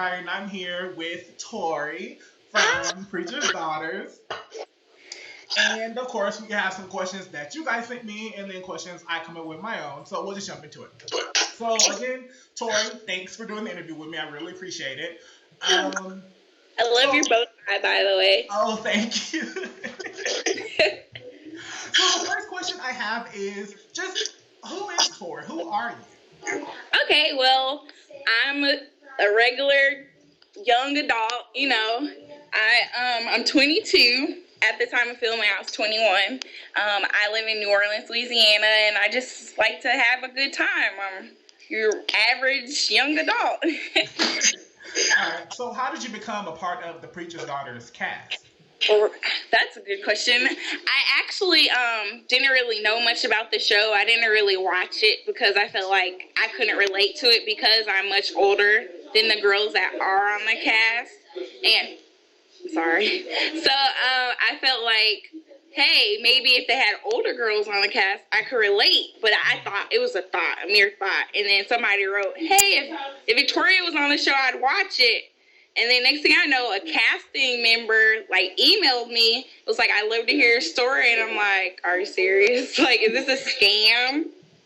and I'm here with Tori from Preacher's Daughters. And of course, we have some questions that you guys sent me, and then questions I come up with my own. So we'll just jump into it. So again, Tori, thanks for doing the interview with me. I really appreciate it. I love your bow tie, by the way. Oh, thank you. So the first question I have is just, who is Tori? Who are you? Okay, well, I'm a regular young adult. You know, I'm 22. At the time of filming, I was 21. I live in New Orleans, Louisiana, and I just like to have a good time. I'm your average young adult. All right. So how did you become a part of the Preacher's Daughters cast? That's a good question. I actually didn't really know much about the show. I didn't really watch it because I felt like I couldn't relate to it because I'm much older than the girls that are on the cast. And sorry. So I felt like, hey, maybe if they had older girls on the cast, I could relate. But I thought it was a mere thought. And then somebody wrote, hey, if Victoria was on the show, I'd watch it. And then next thing I know, a casting member emailed me. It was like, I'd love to hear your story. And I'm like, are you serious? Like, is this a scam?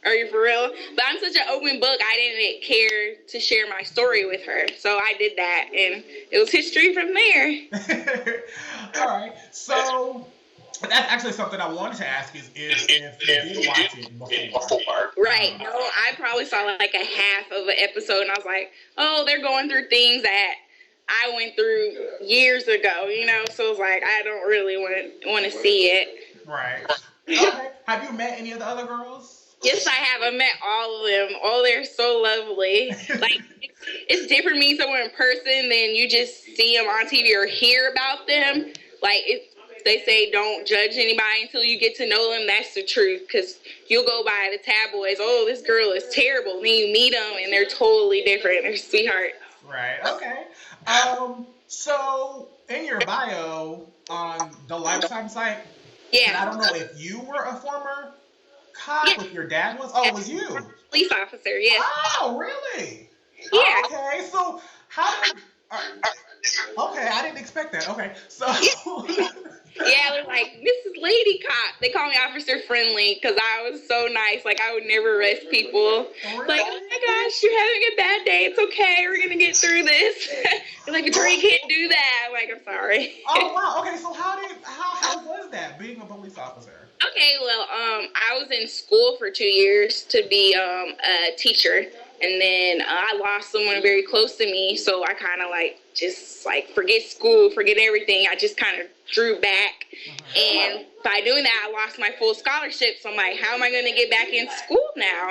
Are you for real? But I'm such an open book, I didn't care to share my story with her. So I did that, and it was history from there. All right. So that's actually something I wanted to ask is if you did watch it before. Right. No, I probably saw like a half of an episode, and I was like, oh, they're going through things that I went through years ago, you know? So it was like, I don't really want to see it. Right. Okay. Have you met any of the other girls? Yes, I have. I met all of them. Oh, they're so lovely. Like, it's different meeting someone in person than you just see them on TV or hear about them. Like, they say don't judge anybody until you get to know them. That's the truth, because you'll go by the tabloids. Oh, this girl is terrible. Then you meet them, and they're totally different. They're sweethearts. Right. Okay. So, in your bio on the Lifetime site, yeah. I don't know if you were a former cop, if your dad was. Oh, it was you. Police officer, yes. Oh, really? Yeah. Okay, so how did... okay, I didn't expect that. Okay, so... Yeah, they're like, Mrs. Lady Cop. They call me Officer Friendly because I was so nice. Like, I would never arrest people. Really? Like, oh my gosh, you're having a bad day. It's okay. We're going to get through this. They're like, Victoria, you can't do that. I'm like, I'm sorry. Oh, wow. Okay, so how was that, being a police officer? Okay, well, I was in school for 2 years to be a teacher. And then I lost someone very close to me, so I kind of forget school, forget everything. I just kind of drew back. And by doing that, I lost my full scholarship. So I'm like, how am I going to get back in school now?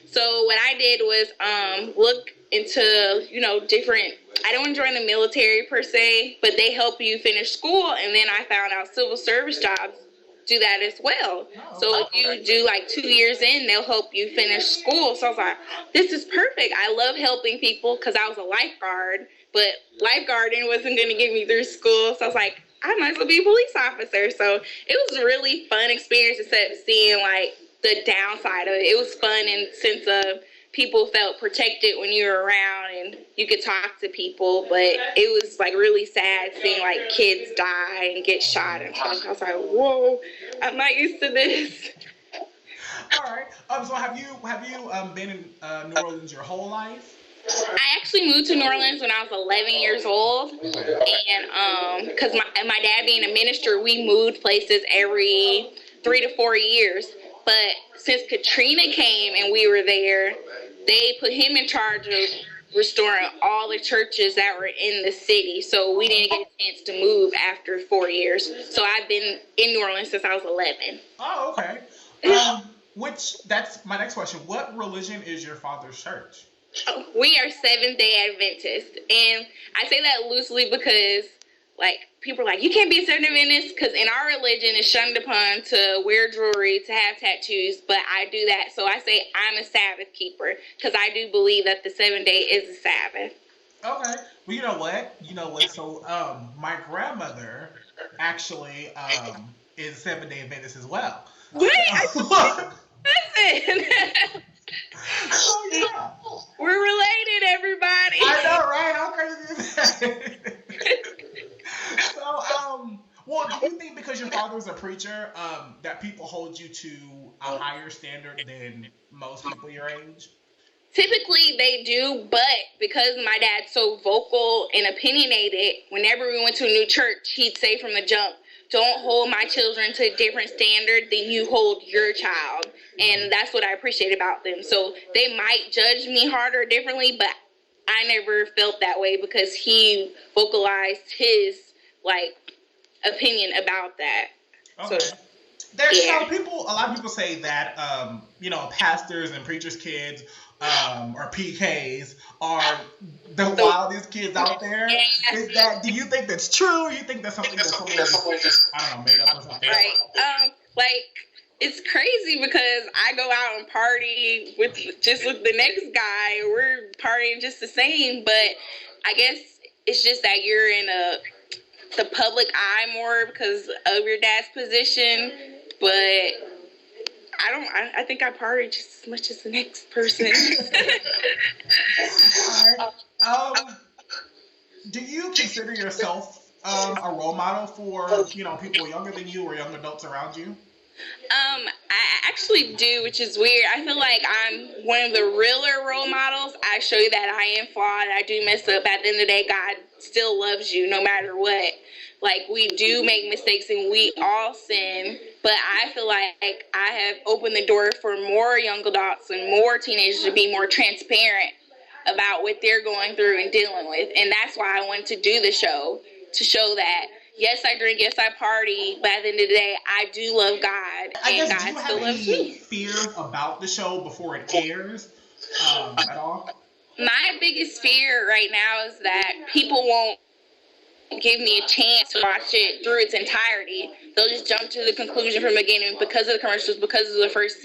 So what I did was look into, different, I don't join the military per se, but they help you finish school. And then I found out civil service jobs do that as well. So if you do 2 years in, they'll help you finish school. So I was like, this is perfect. I love helping people because I was a lifeguard, but lifeguarding wasn't going to get me through school. So I was like, I might as well be a police officer. So it was a really fun experience instead of seeing the downside of it. It was fun in the sense of people felt protected when you were around and you could talk to people, but it was really sad seeing kids die and get shot and stuff. I was like, whoa, I'm not used to this. All right. So have you been in New Orleans your whole life? I actually moved to New Orleans when I was 11 years old, and because my dad being a minister, we moved places every 3 to 4 years. But since Katrina came and we were there, they put him in charge of restoring all the churches that were in the city. So we didn't get a chance to move after 4 years. So I've been in New Orleans since I was 11. Oh, okay. That's my next question. What religion is your father's church? We are Seventh-day Adventists. And I say that loosely because people are like, you can't be a Seventh Adventist because in our religion it's shunned upon to wear jewelry, to have tattoos, but I do that. So I say I'm a Sabbath keeper because I do believe that the 7th day is the Sabbath. Okay. Well, you know what? So, my grandmother actually is 7th-day Adventist as well. Wait, listen. So, yeah. We're related, everybody. I know, right? How crazy is because your father's a preacher, that people hold you to a higher standard than most people your age? Typically they do, but because my dad's so vocal and opinionated, whenever we went to a new church, he'd say from the jump, don't hold my children to a different standard than you hold your child. And that's what I appreciate about them. So they might judge me harder differently, but I never felt that way because he vocalized his, like, opinion about that. Okay. So, there's, a lot of people say that, pastors and preachers' kids, or PKs are the wildest kids out there. Do you think that's true? Or you think that's something that's someone just, I don't know, made up or something? Right. It's crazy because I go out and party with the next guy. We're partying just the same, but I guess it's just that you're in the public eye more because of your dad's position, but I think I party just as much as the next person. All right. Do you consider yourself a role model for, people younger than you or young adults around you? I actually do, which is weird. I feel like I'm one of the realer role models. I show you that I am flawed. I do mess up. At the end of the day, God still loves you no matter what. Like, we do make mistakes and we all sin, but I feel like I have opened the door for more young adults and more teenagers to be more transparent about what they're going through and dealing with. And that's why I wanted to do the show, to show that, yes, I drink, yes, I party, but at the end of the day, I do love God, and God still loves me. Do you have any fears about the show before it airs at all? My biggest fear right now is that people won't give me a chance to watch it through its entirety. They'll just jump to the conclusion from the beginning because of the commercials, because of the first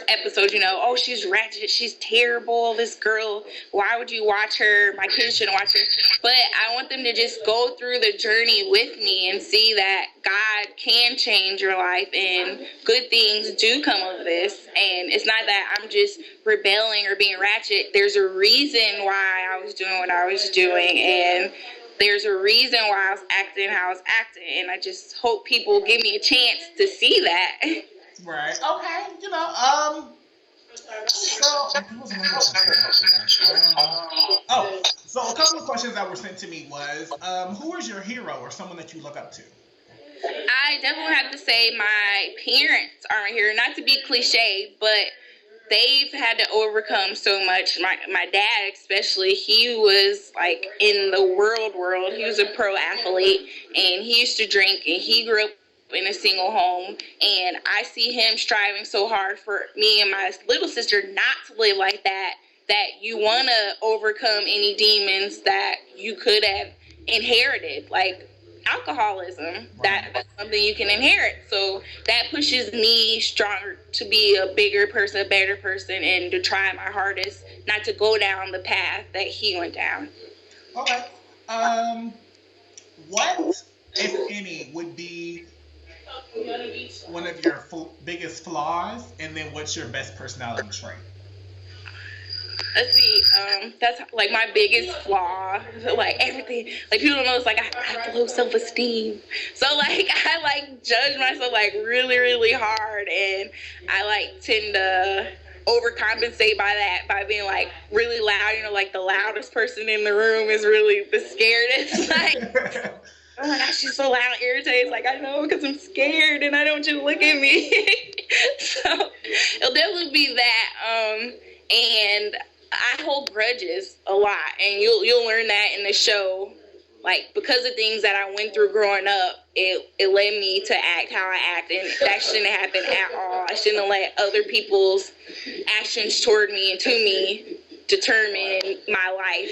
episode, oh, she's ratchet, she's terrible, this girl, why would you watch her? My kids shouldn't watch her. But I want them to just go through the journey with me and see that God can change your life and good things do come of this. And it's not that I'm just rebelling or being ratchet. There's a reason why I was doing what I was doing, and there's a reason why I was acting how I was acting, and I just hope people give me a chance to see that. Right. Okay. So a couple of questions that were sent to me was, who is your hero or someone that you look up to? I definitely have to say my parents are my hero. Not to be cliche, but they've had to overcome so much. My dad especially, he was like in the world. He was a pro athlete, and he used to drink, and he grew up in a single home, and I see him striving so hard for me and my little sister not to live like that you want to overcome any demons that you could have inherited, like alcoholism. That's something you can inherit. So that pushes me stronger to be a bigger person, a better person, and to try my hardest not to go down the path that he went down. Okay. What, if any, would be one of your biggest flaws, and then what's your best personality trait? Let's see, that's like my biggest flaw. Like everything, like people don't know, it's like I have low self-esteem. So like I judge myself like really, really hard, and I tend to overcompensate by being like really loud. Like the loudest person in the room is really the scaredest. Like, oh my gosh, she's so loud and irritates. Like, I know, because I'm scared and I don't want you to look at me. So it'll definitely be that. And I hold grudges a lot, and you'll learn that in the show. Like, because of things that I went through growing up, it led me to act how I act, and that shouldn't happen at all. I shouldn't have let other people's actions toward me and to me determine my life,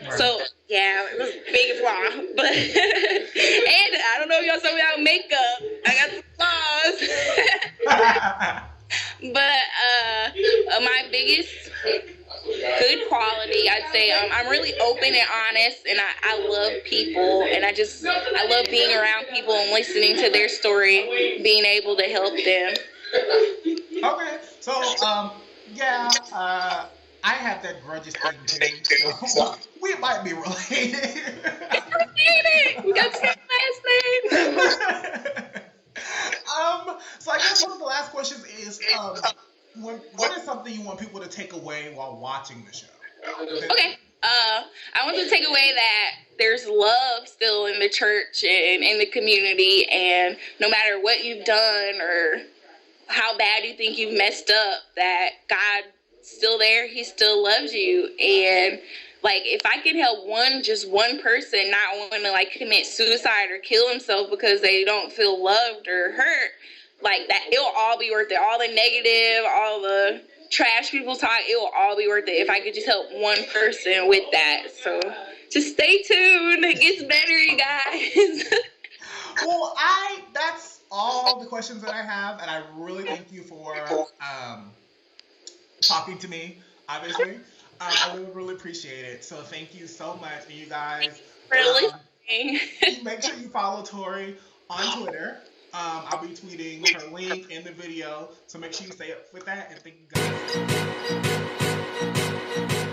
Right. So, yeah, it was a big flaw. But, and I don't know if y'all saw me without makeup. I got some flaws. But my biggest good quality, I'd say, I'm really open and honest, and I love people, and I love being around people and listening to their story, being able to help them. Okay, so I have that grudges thing too, so we might be related. We got the same last name. So I guess one of the last questions is, what is something you want people to take away while watching the show? Okay. I want to take away that there's love still in the church and in the community, and no matter what you've done or how bad you think you've messed up, that God's still there. He still loves you. And like, if I can help just one person not want to like commit suicide or kill himself because they don't feel loved or hurt, like that, it'll all be worth it. All the negative, all the trash people talk, it will all be worth it if I could just help one person with that. So just stay tuned. It gets better, you guys. Well, that's all the questions that I have, and I really thank you for talking to me, obviously. I really, really appreciate it. So thank you so much. And you guys, make sure you follow Tori on Twitter. I'll be tweeting her link in the video, so make sure you stay up with that, and thank you guys.